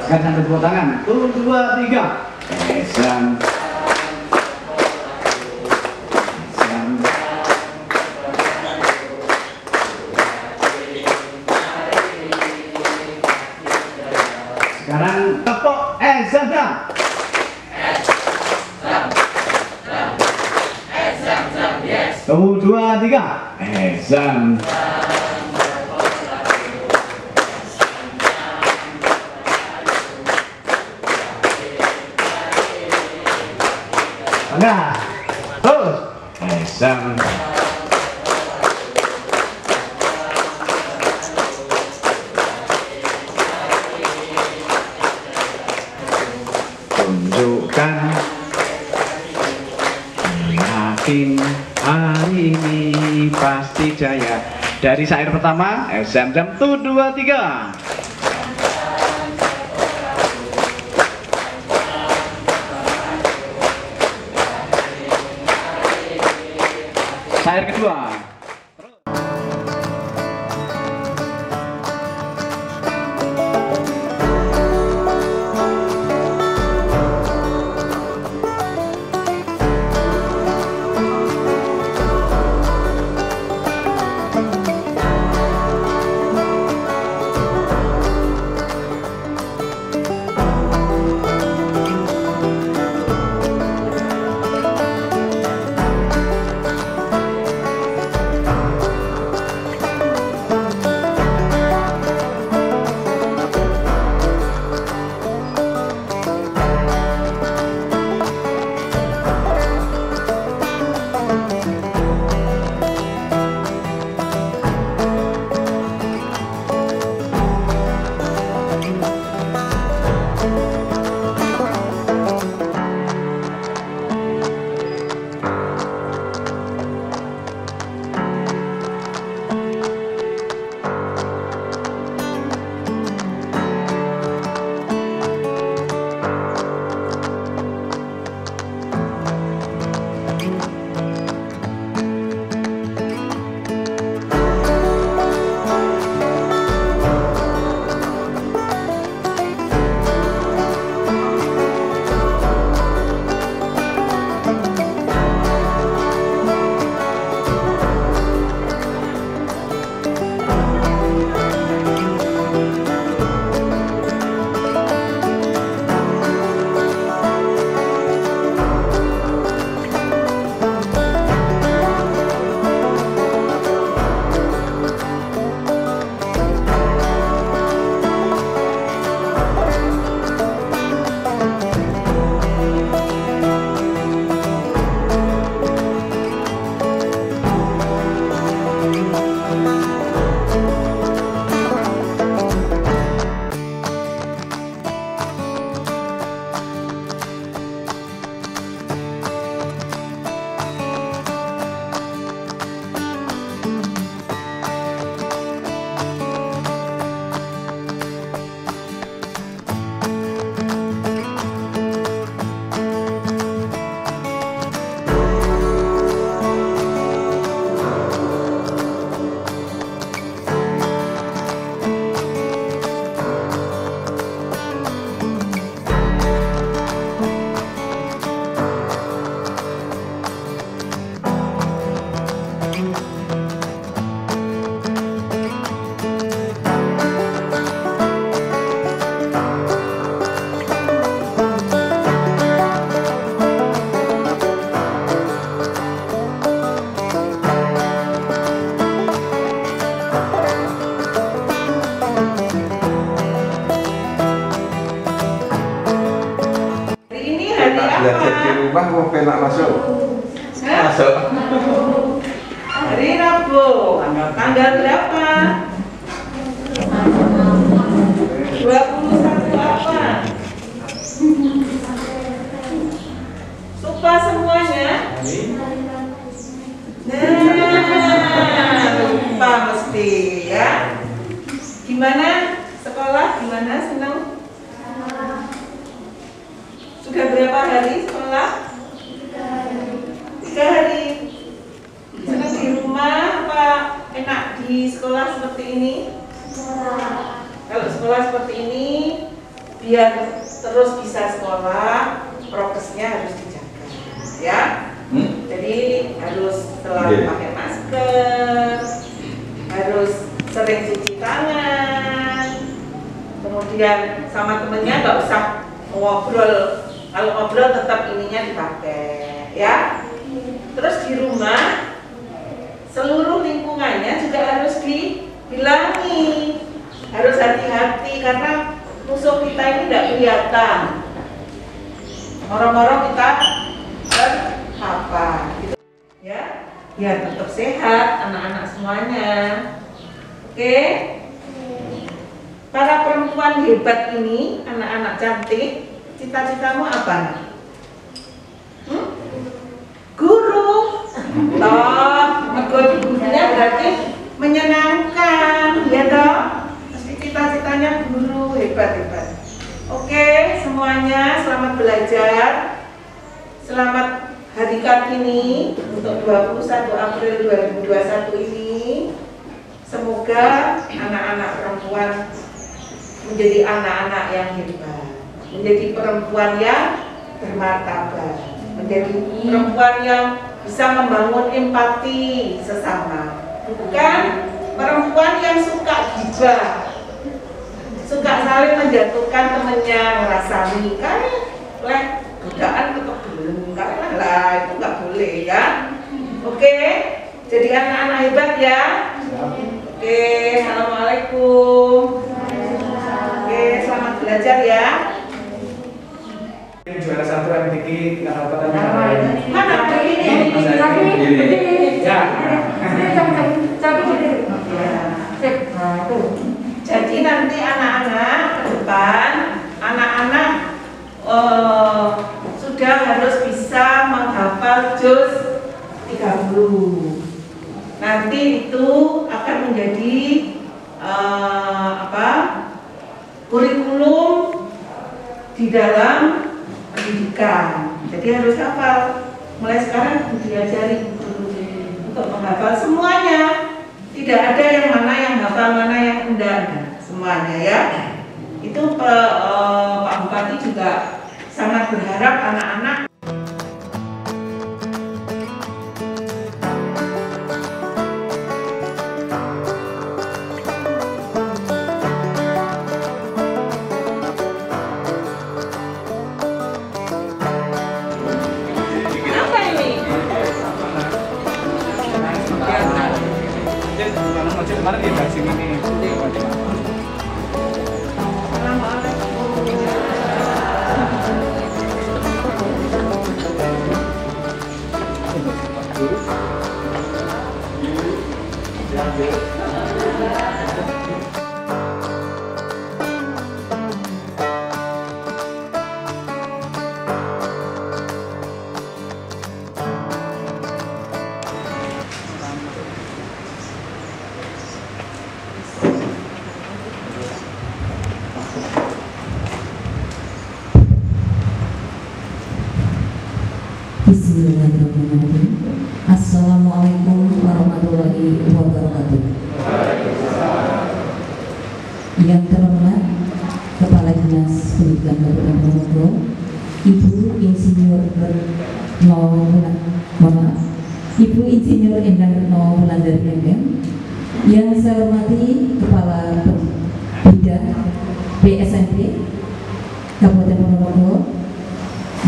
Sekarang sampai tepuk tangan. 1, 2, 3. Esam. Sekarang tepuk Esam. 1, 2, 3. Esam. Nah, terus Esam. Tunjukkan, yakin hari ini pasti jaya. Dari syair pertama, Esam. 1, 2, 3. Syair kedua. Belajar di rumah mau penak masuk. Masuk. Hari Rabu, tanggal berapa? 21 apa? Lupa semuanya? Nah, lupa mesti ya. Gimana sekolah? Gimana, senang? Sudah berapa hari sekolah? 3 hari. Senang di rumah apa enak di sekolah seperti ini? Kalau sekolah seperti ini biar terus bisa sekolah, prokesnya harus dijaga, ya. Jadi harus selalu pakai masker, harus sering cuci tangan, kemudian sama temennya nggak usah ngobrol, kalau ngobrol tetap ininya dipakai, ya. Terus di rumah seluruh lingkungannya juga harus dibilangi, harus hati-hati karena musuh kita ini tidak kelihatan. Orang-orang kita apa gitu, ya, biar tetap sehat anak-anak semuanya. Oke, para perempuan hebat ini, anak-anak cantik, cita-citamu apa? Guru. Toh, gurunya berarti menyenangkan, ya toh? Pasti cita-citanya guru hebat-hebat. Oke, semuanya selamat belajar. Selamat Hari Kartini untuk 21 April 2021 ini. Semoga anak-anak perempuan menjadi anak-anak yang hebat, menjadi perempuan yang bermartabat, menjadi perempuan yang bisa membangun empati sesama, bukan perempuan yang suka gibah, suka saling menjatuhkan temennya, ngerasani kan leh godaan tetap belum lah, itu nggak boleh ya. Oke, jadi anak-anak hebat ya. Oke, assalamualaikum. Oke, selamat belajar ya. Juara 1 MTQ Kabupaten Mana ini? Ya. Jadi nanti anak-anak ke depan, anak-anak sudah harus bisa menghafal juz 30. Nanti itu akan menjadi kurikulum di dalam pendidikan. Jadi harus hafal. Mulai sekarang diajari untuk menghafal semuanya. Tidak ada yang mana yang hafal, mana yang enggak, semuanya ya. Itu Pak Bupati juga sangat berharap anak-anak kemarin di taksi ini. Bismillahirrahmanirrahim. Assalamualaikum warahmatullahi wabarakatuh. Yang terhormat Kepala Dinas Pendidikan Kabupaten Ponorogo, Ibu Insinyur Ibu Insinyur Endang Retno Wulandari MM. Yang saya hormati Kepala Bidang PSMP Kabupaten Ponorogo.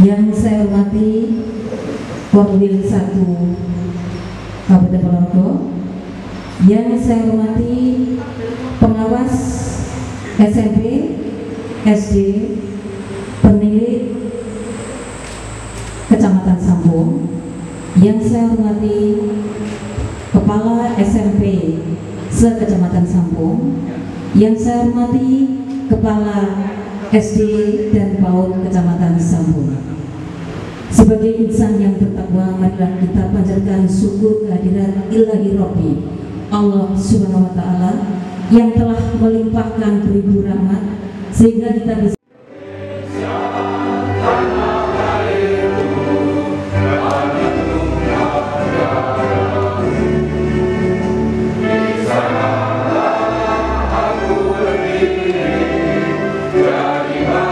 Yang saya hormati Korwil 1 Kabupaten Ponorogo, yang saya hormati pengawas SMP, SD, penilik Kecamatan Sambung, yang saya hormati Kepala SMP se-Kecamatan Sambung, yang saya hormati Kepala SD dan PAUD Kecamatan Sambung. Sebagai insan yang bertakwa, marilah kita panjatkan syukur kehadirat Ilahi Rabbi Allah Subhanahu wa Ta'ala yang telah melimpahkan beribu rahmat sehingga kita bisa Dari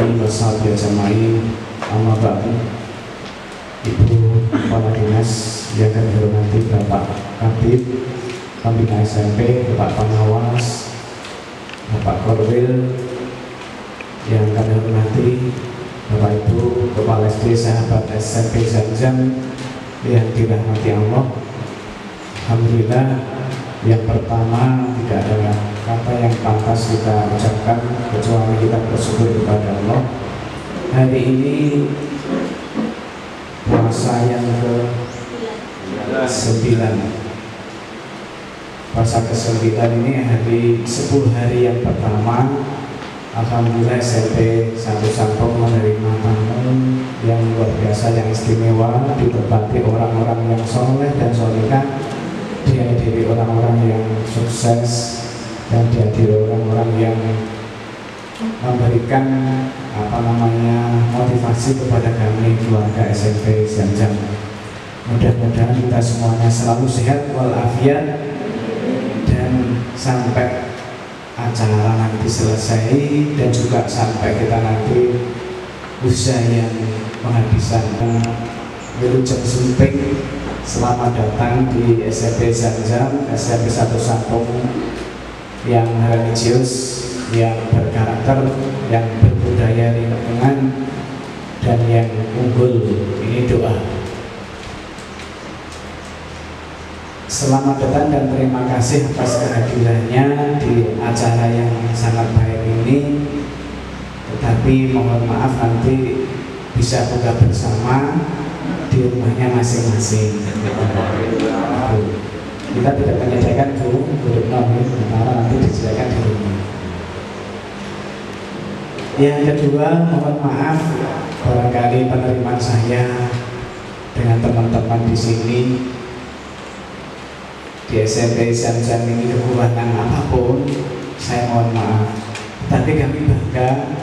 alihi washabihi ajmain. Amma ba'du. Ibu Kepala Dinas yang kami hormati Bapak Kabid Pembina SMP, Bapak Pengawas, Bapak Korwil yang kami hormati, Bapak Ibu Kepala SD sahabat SMP Zamzam yang dirahmati Allah. Alhamdulillah, yang pertama tidak ada kata yang pantas kita ucapkan kecuali kita bersyukur kepada Allah. Hari ini puasa yang ke-9. Puasa ke-9 ini hari 10 hari yang pertama. Alhamdulillah SMP 1 Sampung menerima tamu yang luar biasa, yang istimewa, ditempati orang-orang yang soleh dan solehah, dihadiri orang-orang yang sukses, dan dihadiri orang-orang yang memberikan motivasi kepada kami keluarga SMP Zamzam. Mudah-mudahan kita semuanya selalu sehat walafiat, dan sampai acara nanti selesai dan juga sampai kita nanti usaha yang penghabisan Wilujeng Sumping. Selamat datang di SMP Zamzam, SMP 1 Sampung yang religius, yang berkarakter, yang berbudaya lingkungan, dan yang unggul. Ini doa. Selamat datang dan terima kasih atas kehadirannya di acara yang sangat baik ini. Tetapi mohon maaf, nanti bisa buka bersama di rumahnya masing-masing. Kita tidak menyediakan duduk sementara nanti disediakan di rumah. Yang kedua, mohon maaf barangkali penerimaan saya dengan teman-teman di sini di SMP Zamzam ini kekurangan apapun, saya mohon maaf. Tapi kami bangga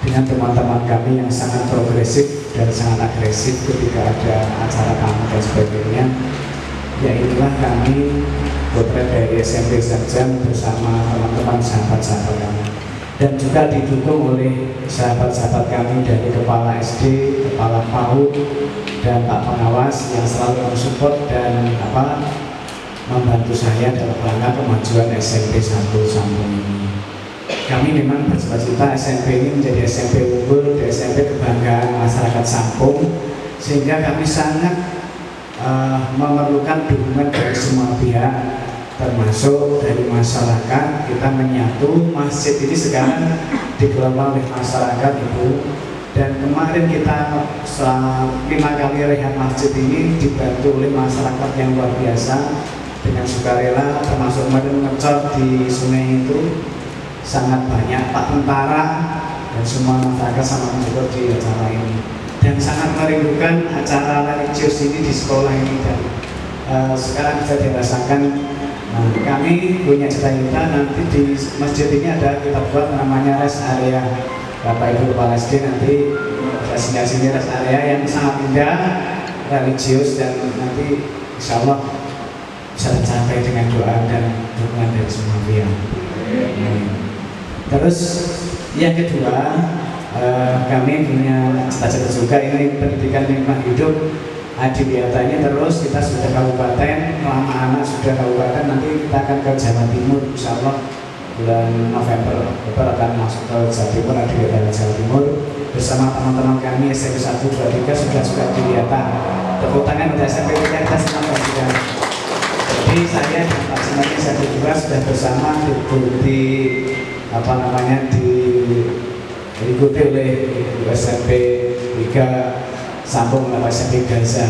dengan teman-teman kami yang sangat progresif dan sangat agresif ketika ada acara tamu dan sebagainya. Ya inilah kami, potret dari SMP Zamzam bersama teman-teman sahabat-sahabat kami, dan juga didukung oleh sahabat-sahabat kami dari Kepala SD, Kepala PAUD, dan Pak Pengawas yang selalu mensupport dan membantu saya dalam rangka kemajuan SMP 1 Sampung ini. Kami memang bercita-cita SMP ini menjadi SMP unggul, SMP kebanggaan masyarakat Sampung, sehingga kami sangat memerlukan dukungan dari semua pihak, termasuk dari masyarakat. Kita menyatu, masjid ini sekarang dikelola oleh masyarakat, Ibu, dan kemarin kita 5 kali rehat masjid ini dibantu oleh masyarakat yang luar biasa dengan sukarela, termasuk kemarin ngecor di sungai itu sangat banyak, Pak Tentara dan semua masyarakat sama mensupport di acara ini, dan sangat merindukan acara religius ini di sekolah ini. Dan sekarang bisa dirasakan. Nah, kami punya cita-cita nanti di masjid ini ada kita buat namanya rest area. Bapak Ibu Kepala SD nanti sini rest area yang sangat indah, religius, dan nanti insya Allah bisa tercapai dengan doa dan dukungan dari semua pihak. Terus yang kedua, kami punya cita-cita juga, ini pendidikan lingkungan hidup adiwiyatanya. Terus kita sudah kabupaten, lama anak sudah kabupaten, nanti kita akan ke Jawa Timur, insya Allah bulan November akan masuk ke Jawa Timur, adiwiyata Jawa Timur bersama teman-teman kami SMP 1, 2, 3 sudah adiwiyata. Tepuk tangan untuk SMP 3, kita senang juga. Jadi saya dan Pak Senati SMP 2 sudah bersama diikuti oleh SMP 3 Sampung atau SMP Gaza.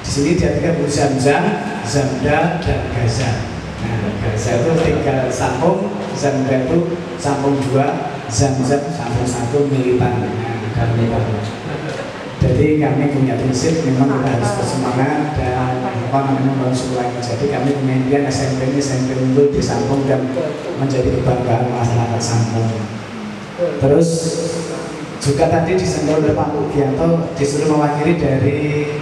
Di sini dia 3 Zamzam, Zamda, dan Gaza. Nah, Gaza itu 3 Sampung, Zamda itu Sampung 2, Zamzam Sampung 1 militan. Nah, militan. Jadi kami punya prinsip memang kita harus bersemangat dan membangun sekolah ini. Jadi kami punya impian SMP ini SMP unggul di Sampung dan menjadi kebanggaan masyarakat Sampung. Terus juga tadi disentuh oleh Pak Mugianto, disuruh mewakili dari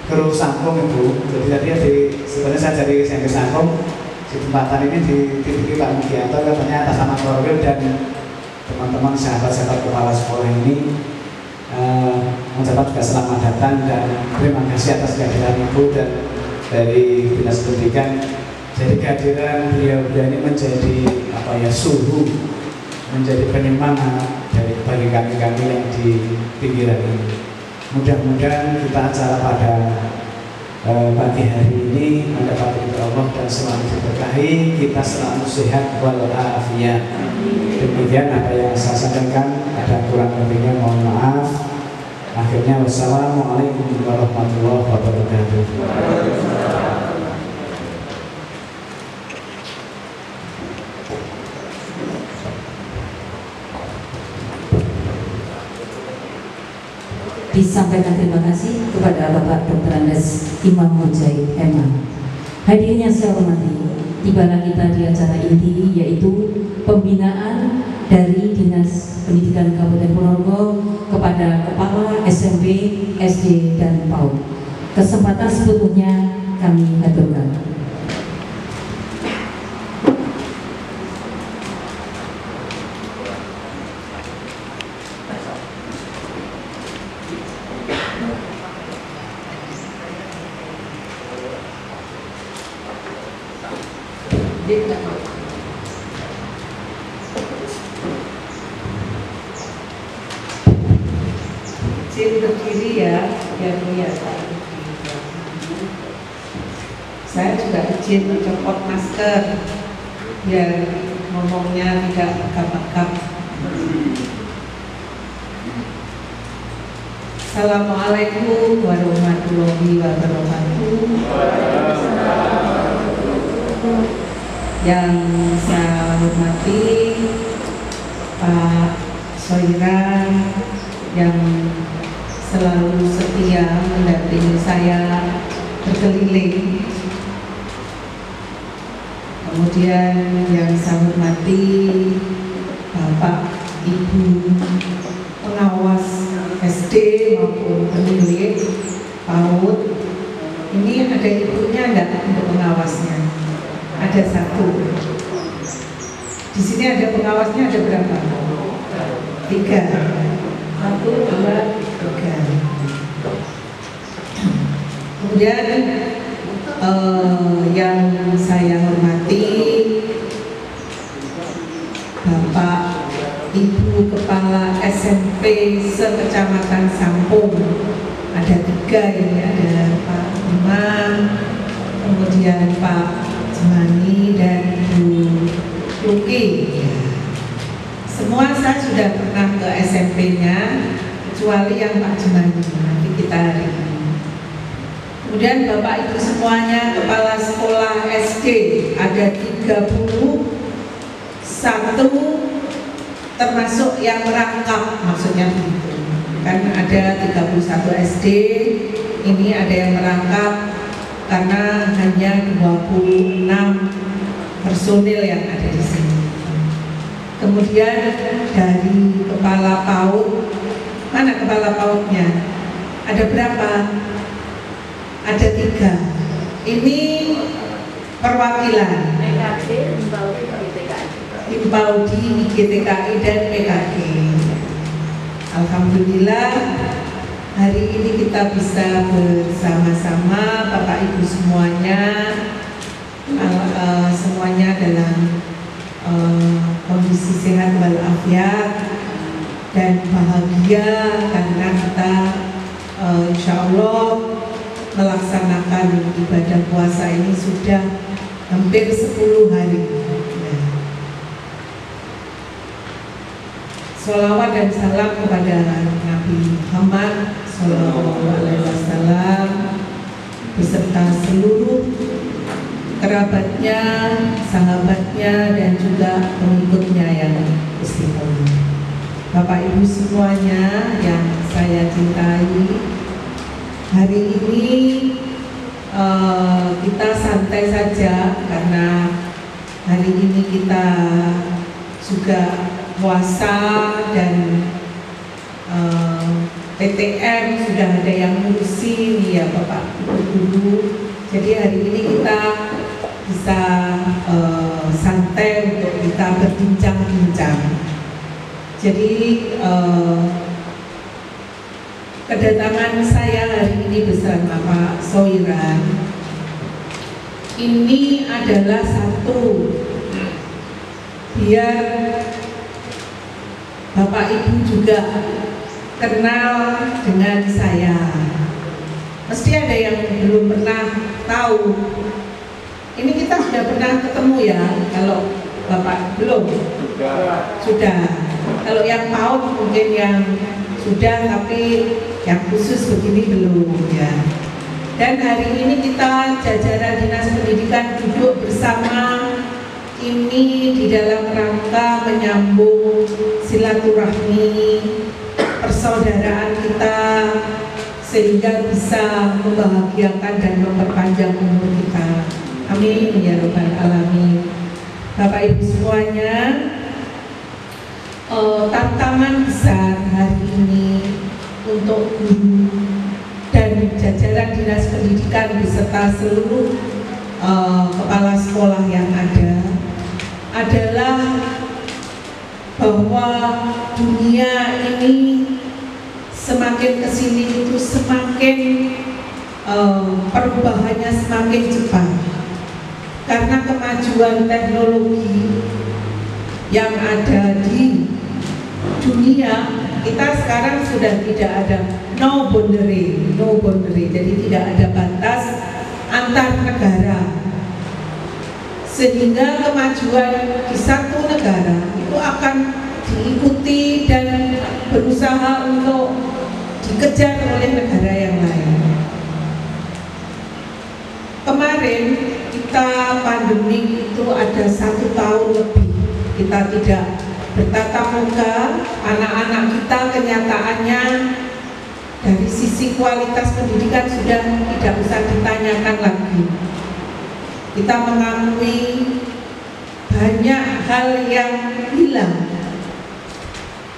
kru Sampung, Ibu. Jadi tadi sebenarnya saya dari SMP Sampung, di tempatan ini dititipin Pak Mugianto katanya atas nama Korwil dan teman-teman sahabat-sahabat kepala sekolah ini mengucapkan juga selamat datang dan terima kasih atas kehadiran Ibu dan dari Dinas Pendidikan. Jadi kehadiran beliau-beliau ini menjadi suhu, menjadi penyemangat bagi kami-kami yang di pinggiran ini. Mudah-mudahan kita acara pada pagi hari ini mendapat ridho Allah dan selalu diberkahi, kita selalu sehat walafiat. Demikian apa yang saya sampaikan, ada kurang lebihnya mohon maaf. Akhirnya wassalamualaikum warahmatullahi wabarakatuh. Disampaikan terima kasih kepada Bapak Dr. Andes Imam Mujaid Eman. Hadirin yang saya hormati, tibalah kita di acara inti, yaitu pembinaan dari Dinas Pendidikan Kabupaten Ponorogo kepada Kepala SMP, SD, dan PAUD. Kesempatan sepenuhnya kami aturkan. Izin berdiri ya, biar kelihatan. Saya juga izin mencopot masker biar ngomongnya tidak megap-megap. Assalamualaikum warahmatullahi wabarakatuh. Yang saya hormati Pak Soiran yang selalu setia mendampingi saya berkeliling. Kemudian yang saya hormati Bapak Ibu pengawas SD maupun pemilik PAUD. Ini ada ibunya enggak untuk pengawasnya? Ada satu. Di sini ada pengawasnya, ada berapa? 3. 1, 2, 3. Kemudian yang saya hormati Bapak Ibu Kepala SMP se-Kecamatan Sampung. Ada 3 ini, ada Pak Imam, kemudian Pak Jemani dan Bu Luki. Semua saya sudah pernah ke SMP-nya, kecuali yang Pak Jemani. Nanti kita hari ini. Kemudian Bapak Ibu semuanya, kepala sekolah SD ada 31, termasuk yang merangkap, maksudnya begitu. Kan ada 31 SD, ini ada yang merangkap karena hanya 26 personil yang ada di sini. Kemudian dari kepala PAUD, mana kepala PAUD-nya? Ada berapa? Ada 3. Ini perwakilan Himpaudi, IGTKI, dan PKG. Alhamdulillah hari ini kita bisa bersama-sama Bapak Ibu semuanya, semuanya dalam kondisi sehat walafiat dan bahagia karena kita insya Allah melaksanakan ibadah puasa ini sudah hampir 10 hari. Sholawat dan salam kepada Nabi Muhammad SAW beserta seluruh kerabatnya, sahabatnya, dan juga pengikutnya yang istiqomah. Bapak Ibu semuanya yang saya cintai, hari ini kita santai saja karena hari ini kita juga puasa dan PTM sudah ada yang ngurusin ya Bapak Ibu guru. Jadi hari ini kita bisa santai untuk kita berbincang-bincang. Jadi kedatangan saya hari ini bersama Pak Soiran ini adalah satu, biar Bapak Ibu juga kenal dengan saya. Mesti ada yang belum pernah tahu. Ini kita sudah pernah ketemu ya, kalau Bapak belum? Sudah. Kalau yang PAUD mungkin yang sudah, tapi yang khusus begini belum ya. Dan hari ini kita jajaran Dinas Pendidikan duduk bersama ini di dalam rangka menyambung silaturahmi persaudaraan kita sehingga bisa membahagiakan dan memperpanjang umur kita. Amin ya rabbal alamin. Bapak Ibu semuanya, tantangan besar hari ini untuk guru dan jajaran Dinas Pendidikan beserta seluruh kepala sekolah yang ada adalah bahwa dunia ini semakin kesini itu semakin perubahannya semakin cepat karena kemajuan teknologi yang ada di dunia. Kita sekarang sudah tidak ada no boundary, jadi tidak ada batas antar negara, sehingga kemajuan di satu negara itu akan diikuti dan berusaha untuk dikejar oleh negara yang lain. Kemarin kita pandemi itu ada 1 tahun lebih kita tidak bertatap muka. Anak-anak kita kenyataannya dari sisi kualitas pendidikan sudah tidak usah ditanyakan lagi. Kita mengakui banyak hal yang hilang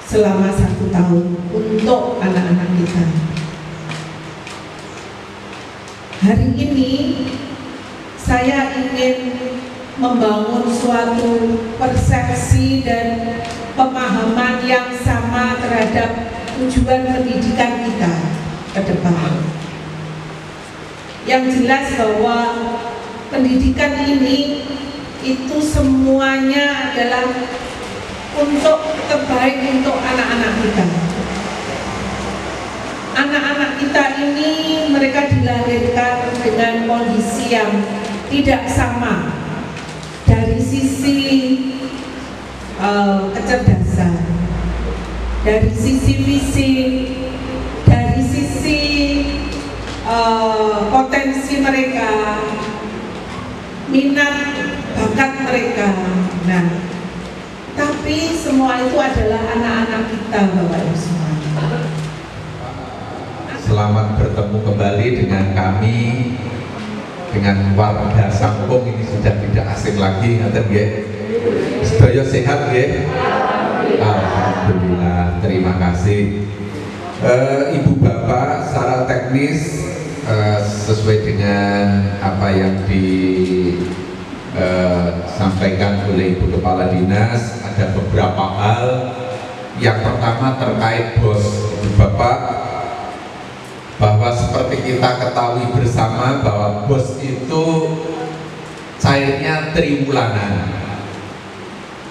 selama 1 tahun untuk anak-anak kita. Hari ini saya ingin membangun suatu persepsi dan pemahaman yang sama terhadap tujuan pendidikan kita ke depan. Yang jelas bahwa pendidikan ini itu semuanya adalah untuk terbaik untuk anak-anak kita. Anak-anak kita ini mereka dilahirkan dengan kondisi yang tidak sama dari sisi kecerdasan, dari sisi fisik, dari sisi potensi mereka, minat bakat mereka. Nah, tapi semua itu adalah anak-anak kita, Bapak Ibu semuanya. Selamat bertemu kembali dengan kami, dengan warga Sampung. Ini sudah tidak asing lagi, ngaten nggih. Sedaya sehat nggih? Alhamdulillah, terima kasih. Ibu Bapak, secara teknis sesuai dengan apa yang disampaikan oleh Ibu Kepala Dinas, ada beberapa hal. Yang pertama terkait BOS. Ibu Bapak, bahwa seperti kita ketahui bersama bahwa BOS itu cairnya triwulanan.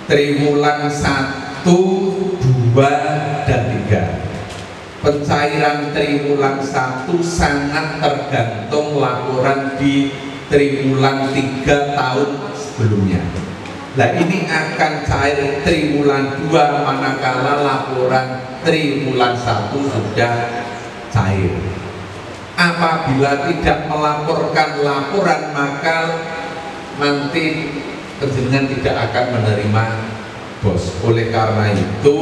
Triwulan 1, 2, dan 3. Pencairan triwulan 1 sangat tergantung laporan di triwulan 3 tahun sebelumnya. Nah, ini akan cair triwulan 2 manakala laporan triwulan 1 sudah cair. Apabila tidak melaporkan laporan, maka nanti penjenengan tidak akan menerima BOS. Oleh karena itu,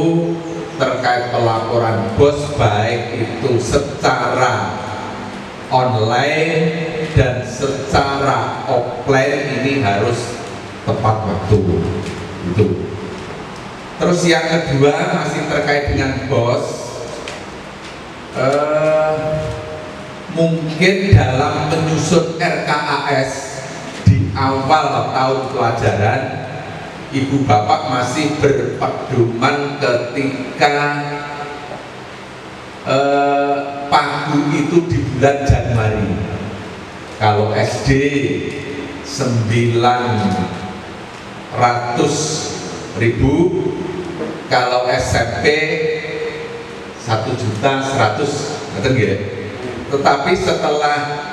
terkait pelaporan BOS baik itu secara online dan secara offline ini harus tepat waktu. Itu. Terus yang kedua masih terkait dengan BOS. Mungkin dalam menyusun RKAS di awal tahun pelajaran ibu bapak masih berpedoman ketika pagu itu di bulan Januari. Kalau SD 900.000, kalau SMP 1.100.000, tetapi setelah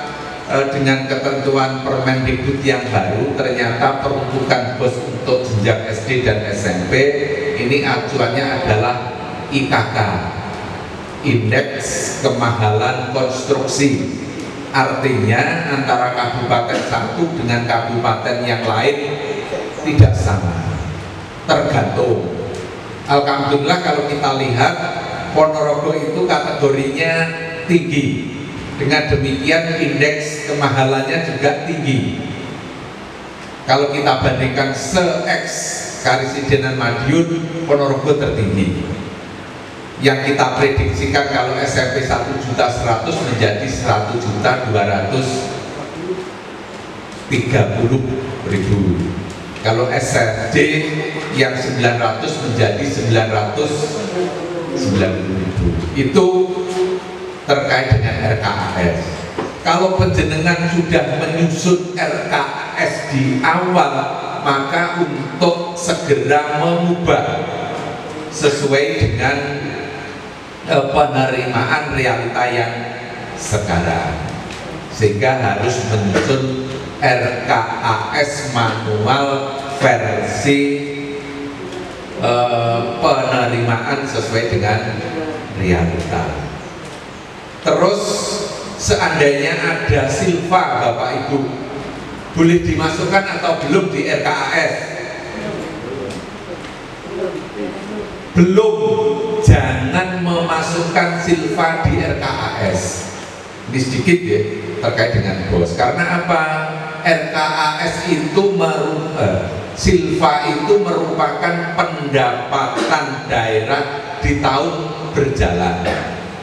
dengan ketentuan Permendikbud yang baru, ternyata peruntukan BOS untuk jenjang SD dan SMP ini acuannya adalah IKK, Indeks Kemahalan Konstruksi. Artinya antara kabupaten satu dengan kabupaten yang lain tidak sama, tergantung. Alhamdulillah kalau kita lihat Ponorogo itu kategorinya tinggi, dengan demikian indeks kemahalannya juga tinggi. Kalau kita bandingkan se-ex Karisidenan Madiun, Ponorogo tertinggi. Yang kita prediksikan kalau SMP 1.100.000 menjadi 1.230.000. Kalau SRD yang 900 menjadi 990.000. Itu terkait dengan RKAS. Kalau penjenengan sudah menyusun RKAS di awal, maka untuk segera mengubah sesuai dengan penerimaan realita yang sekarang, sehingga harus menyusun RKAS manual versi penerimaan sesuai dengan realita. Terus seandainya ada silva Bapak Ibu, boleh dimasukkan atau belum di RKAS? Belum, jangan memasukkan silva di RKAS. Ini sedikit ya terkait dengan BOS. Karena apa? RKAS itu silva itu merupakan pendapatan daerah di tahun berjalan.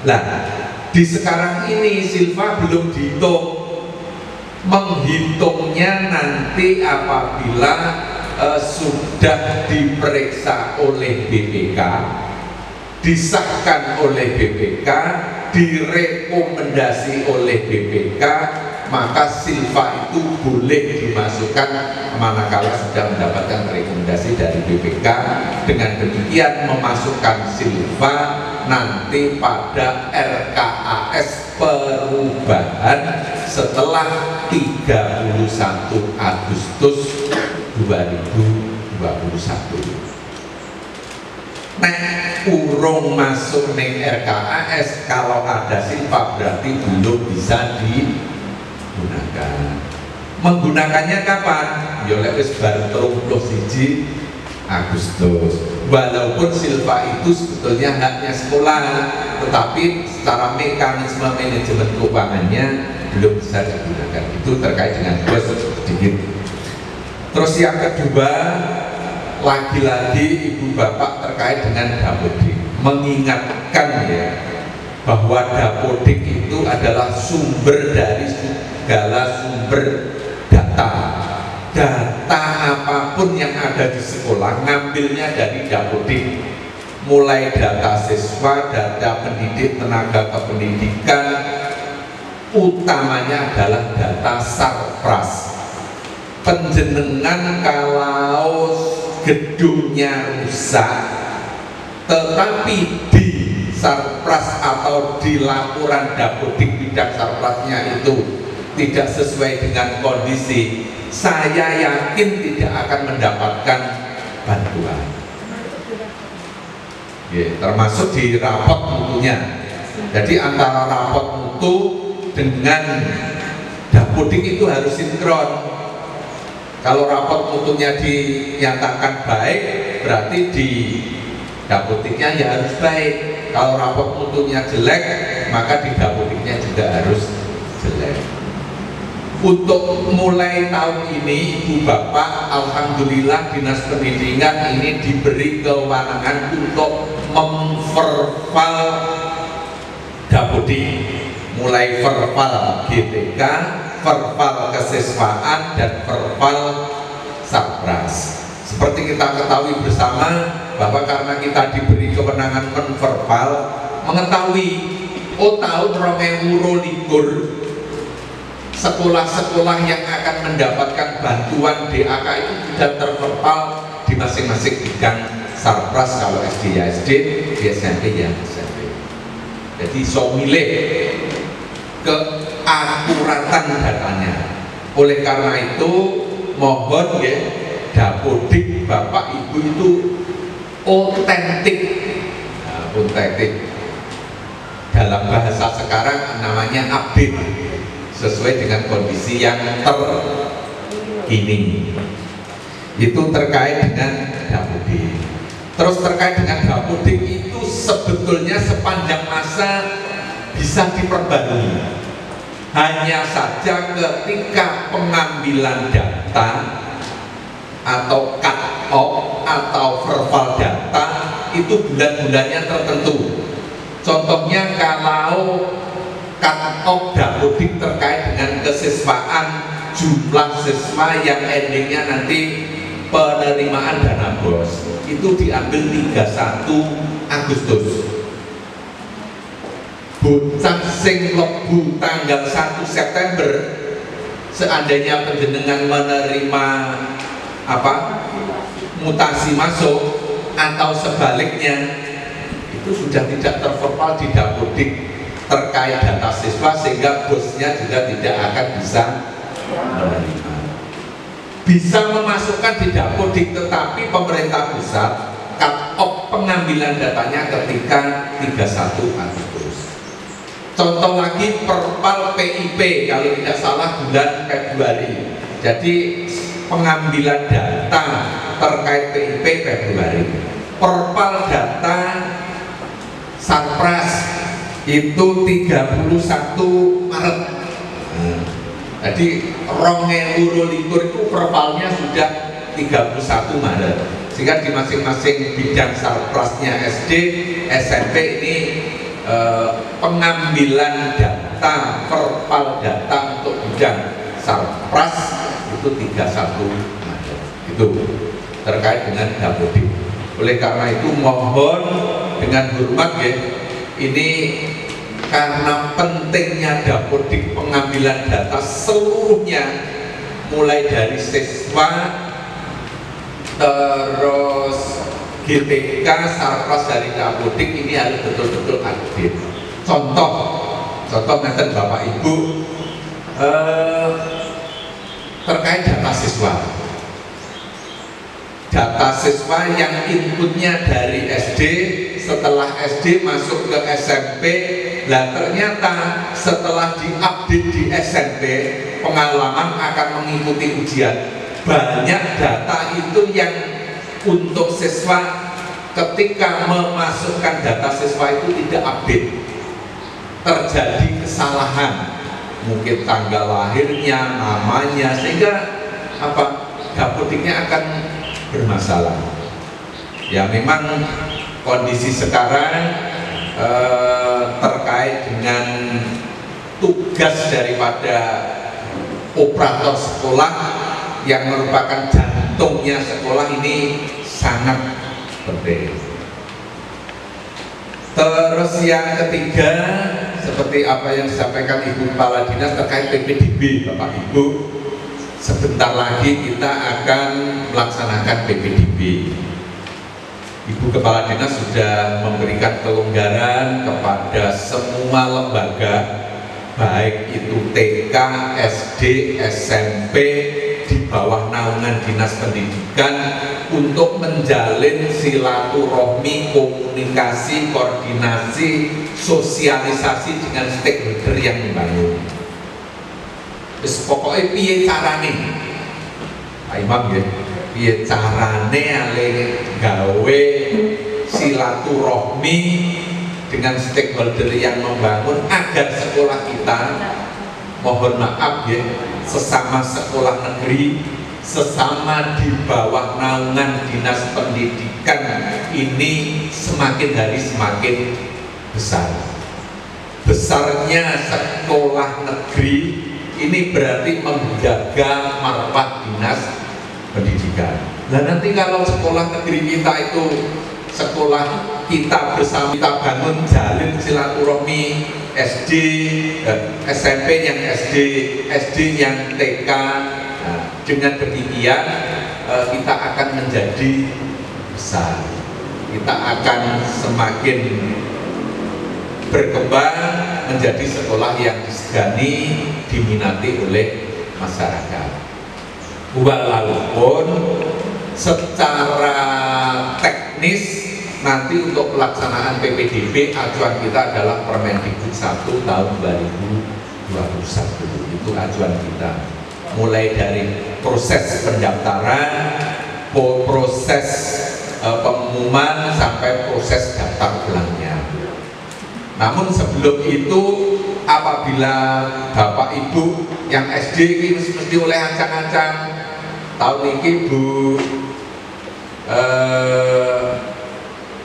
Nah, di sekarang ini silva belum dihitung. Menghitungnya nanti apabila sudah diperiksa oleh BPK, disahkan oleh BPK, direkomendasi oleh BPK, maka silva itu boleh dimasukkan manakala sudah mendapatkan rekomendasi dari BPK. Dengan demikian memasukkan silva nanti pada RKAS perubahan setelah 31 Agustus 2021. Nek urung masuk neng RKAS, kalau ada silva berarti belum bisa digunakan. Menggunakannya kapan? Ya lek wis bar 31 Agustus. Walaupun silva itu sebetulnya haknya sekolah, tetapi secara mekanisme manajemen keuangannya belum bisa digunakan. Itu terkait dengan BOS sedikit. Terus yang kedua, lagi-lagi ibu bapak terkait dengan dapodik, mengingatkan ya bahwa dapodik itu adalah sumber dari segala sumber data. Data apapun yang ada di sekolah ngambilnya dari dapodik, mulai data siswa, data pendidik, tenaga kependidikan, utamanya adalah data sarpras. Penjenengan kalau gedungnya rusak tetapi di sarpras atau di laporan dapodik bidang sarprasnya itu tidak sesuai dengan kondisi, saya yakin tidak akan mendapatkan bantuan. Ya, termasuk di rapot mutunya. Jadi antara rapot mutu dengan dapodik itu harus sinkron. Kalau rapot mutunya dinyatakan baik, berarti di dapodiknya ya harus baik. Kalau rapot mutunya jelek, maka di dapodiknya juga harus jelek. Untuk mulai tahun ini, Ibu Bapak, alhamdulillah Dinas Pendidikan ini diberi kewenangan untuk memverval dapodik, mulai verval GTK, verval kesiswaan, dan verval sarpras. Seperti kita ketahui bersama bahwa karena kita diberi kewenangan nonverbal, mengetahui tahun 2022 sekolah-sekolah yang akan mendapatkan bantuan DAK itu sudah terverbal di masing-masing bidang sarpras. Kalau SD ya SD, di SMP ya SMP. Jadi so milih keakuratan datanya. Oleh karena itu mohon ya, Dapodik Bapak Ibu itu otentik. Nah, otentik dalam bahasa sekarang namanya update sesuai dengan kondisi yang terkini. Itu terkait dengan Dapodik. Terus terkait dengan Dapodik itu sebetulnya sepanjang masa bisa diperbarui. Hanya saja ketika pengambilan data atau cut off atau verbal data itu bulan-bulannya tertentu. Contohnya kalau cut off Dapodik terkait dengan kesiswaan jumlah siswa yang endingnya nanti penerimaan dana BOS itu diambil 31 Agustus. Bocah sing lebu tanggal 1 September seandainya penjenengan menerima mutasi masuk atau sebaliknya itu sudah tidak terverbal di Dapodik terkait data siswa, sehingga bosnya juga tidak akan bisa menerima. Bisa memasukkan di Dapodik, tetapi pemerintah pusat cut off pengambilan datanya ketika 31 Agustus. Contoh lagi perpal PIP kalau tidak salah bulan Februari. Jadi pengambilan data terkait PIP Februari. Perpal data Sarpras itu 31 Maret. Jadi 2022 itu perpalnya sudah 31 Maret. Sehingga di masing-masing bidang sarprasnya SD, SMP ini pengambilan data, perpal data untuk bidang sarpras itu 31 Maret. Itu terkait dengan Dapodik. Oleh karena itu mohon dengan hormat ya, ini karena pentingnya Dapodik pengambilan data seluruhnya mulai dari siswa terus GTK sarpras dari Dapodik ini harus betul-betul update. Contoh ngeten Bapak Ibu terkait data siswa. Data siswa yang inputnya dari SD, setelah SD masuk ke SMP, dan ternyata setelah diupdate di SMP, pengalaman akan mengikuti ujian. Banyak data itu yang untuk siswa ketika memasukkan data siswa itu tidak update, terjadi kesalahan, mungkin tanggal lahirnya, namanya, sehingga Dapodiknya akan bermasalah. Ya memang kondisi sekarang terkait dengan tugas daripada operator sekolah yang merupakan jantungnya sekolah ini sangat penting. Terus yang ketiga, seperti apa yang disampaikan Ibu Kepala Dinas terkait PPDB, Bapak Ibu, sebentar lagi kita akan melaksanakan PPDB. Ibu Kepala Dinas sudah memberikan kelonggaran kepada semua lembaga, baik itu TK, SD, SMP di bawah naungan Dinas Pendidikan untuk menjalin silaturahmi, komunikasi, koordinasi, sosialisasi dengan stakeholder yang membangun. Terus pokoknya piye carane, Pak Imam ya, piye carane ale gawe silaturahmi dengan stakeholder yang membangun agar sekolah kita, mohon maaf ya, sesama sekolah negeri, sesama di bawah naungan Dinas Pendidikan ini semakin hari semakin besar. Besarnya sekolah negeri ini berarti menjaga marwah Dinas Pendidikan. Dan nanti kalau sekolah negeri kita itu sekolah kita bersama, kita bangun jalin silaturahmi SD, SMP yang SD, SD yang TK. Nah, dengan demikian kita akan menjadi besar, kita akan semakin berkembang menjadi sekolah yang disegani, diminati oleh masyarakat. Walaupun secara teknis nanti untuk pelaksanaan PPDB acuan kita adalah Permendikbud 1 tahun 2021. Itu acuan kita, mulai dari proses pendaftaran, proses pengumuman sampai proses daftar ulangnya. Namun sebelum itu, apabila Bapak Ibu yang SD ini mesti oleh ancang-ancang tahun ini Bu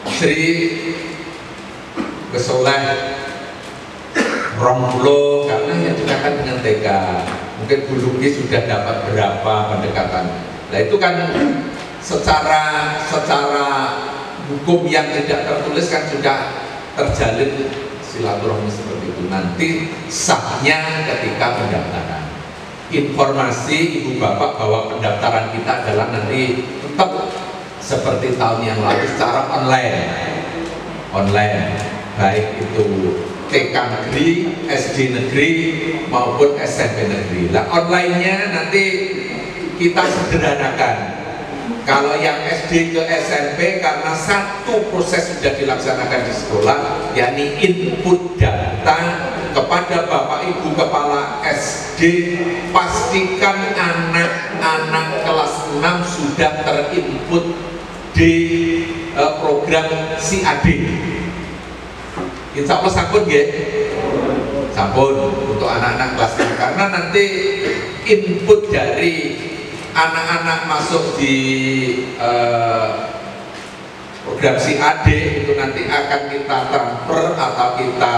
Sri Kesoleh Romulo, karena yang dikatakan dengan TK mungkin Bu Luki sudah dapat berapa pendekatan. Nah itu kan secara hukum yang tidak tertulis kan sudah terjalin silaturahmi seperti itu. Nanti sahnya ketika pendaftaran. Informasi Ibu Bapak bahwa pendaftaran kita adalah nanti tetap seperti tahun yang lalu secara online, baik itu TK negeri, SD negeri maupun SMP negeri. Nah online-nya nanti kita sederhanakan. Kalau yang SD ke SMP karena satu proses sudah dilaksanakan di sekolah, yakni input data kepada Bapak Ibu Kepala SD, pastikan anak-anak kelas 6 sudah terinput di program CAD. Insya Allah sampun ya, sampun untuk anak-anak kelas 6, karena nanti input dari anak-anak masuk di program CAD itu nanti akan kita transfer atau kita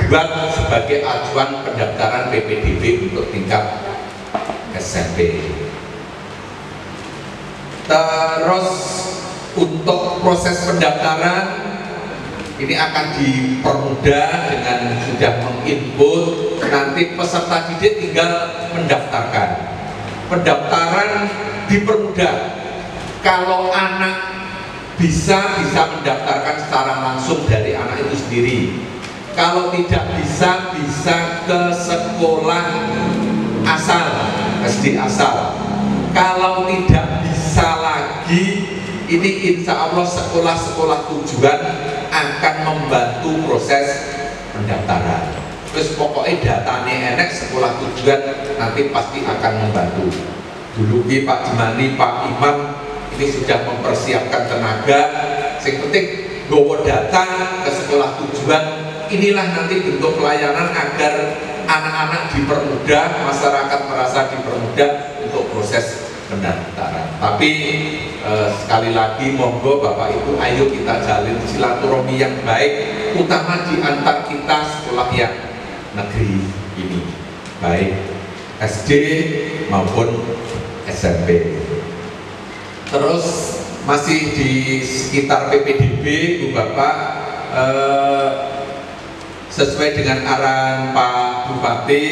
buat sebagai acuan pendaftaran PPDB untuk tingkat SMP. Terus untuk proses pendaftaran ini akan dipermudah dengan sudah menginput, nanti peserta didik tinggal mendaftarkan. Pendaftaran dipermudah. Kalau anak bisa mendaftarkan secara langsung dari anak itu sendiri. Kalau tidak bisa ke sekolah asal, SD asal. Kalau tidak bisa lagi, ini insya Allah sekolah-sekolah tujuan akan membantu proses pendaftaran. Terus pokoknya datanya enak, sekolah tujuan nanti pasti akan membantu. Dulu Pak Jemani, Pak Imam ini sudah mempersiapkan tenaga. Yang penting bawa data ke sekolah tujuan. Inilah nanti bentuk pelayanan agar anak-anak dipermudah, masyarakat merasa dipermudah untuk proses pendaftaran. Tapi sekali lagi monggo Bapak Ibu, ayo kita jalin silaturahmi yang baik, utama di antar kita sekolah yang negeri ini, baik SD maupun SMP. Terus masih di sekitar PPDB, Bu Bapak, sesuai dengan arahan Pak Bupati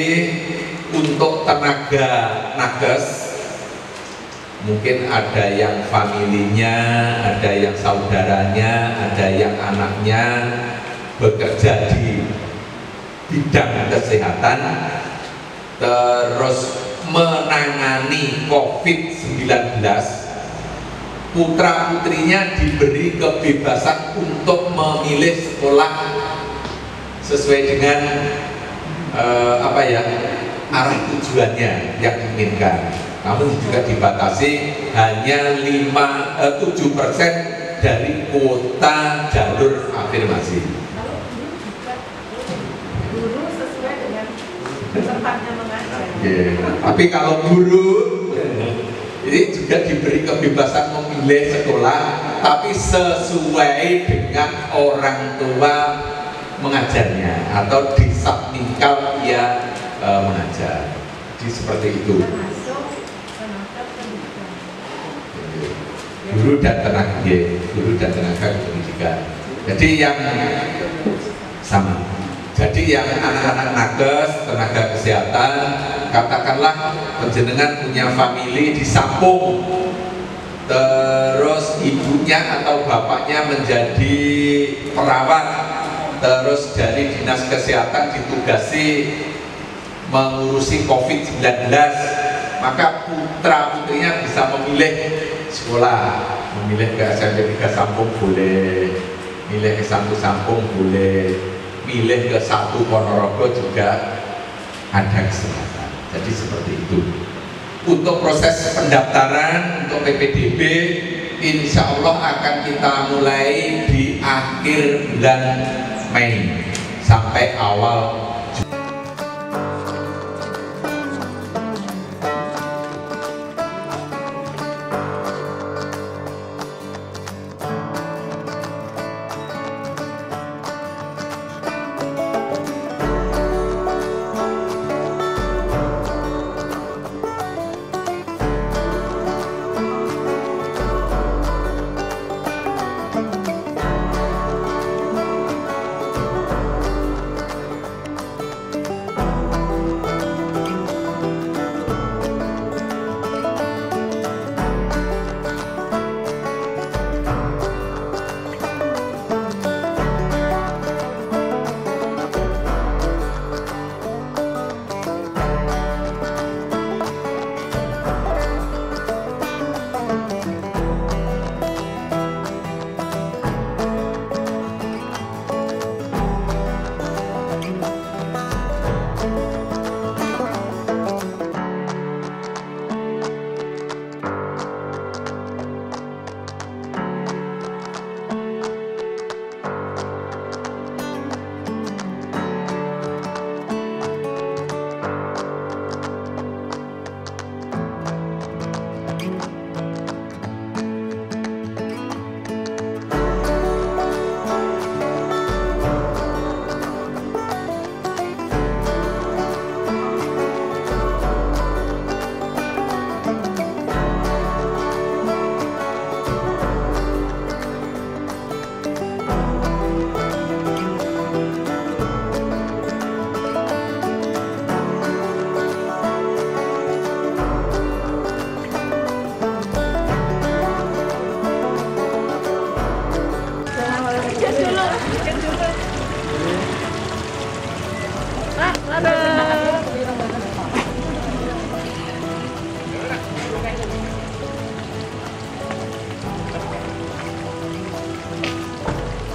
untuk tenaga nakes, mungkin ada yang familinya, ada yang saudaranya, ada yang anaknya bekerja di bidang kesehatan, terus menangani COVID-19, putra-putrinya diberi kebebasan untuk memilih sekolah sesuai dengan arah tujuannya yang diinginkan. Namun juga dibatasi hanya 7% dari kuota jalur afirmasi. Guru sesuai dengan tempatnya mengajar. Tapi kalau guru ini juga diberi kebebasan memilih sekolah, tapi sesuai dengan orang tua mengajarnya atau di submingkal dia mengajar. Jadi seperti itu. guru dan tenaga pendidikan. Jadi yang sama. Jadi yang anak-anak nakes, tenaga kesehatan, katakanlah penjenengan punya famili di Sampung, terus ibunya atau bapaknya menjadi perawat, terus dari dinas kesehatan ditugasi mengurusi COVID-19, maka putra putrinya bisa memilih sekolah, memilih ke SMP 3 Sampung boleh, milih ke 1 Sampung boleh, milih ke 1 Ponorogo juga ada kesempatan. Jadi seperti itu. Untuk proses pendaftaran untuk PPDB, insya Allah akan kita mulai di akhir bulan Mei sampai awal Juni.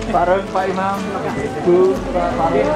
Bareng Pak Imam, Bu, Pak Farid.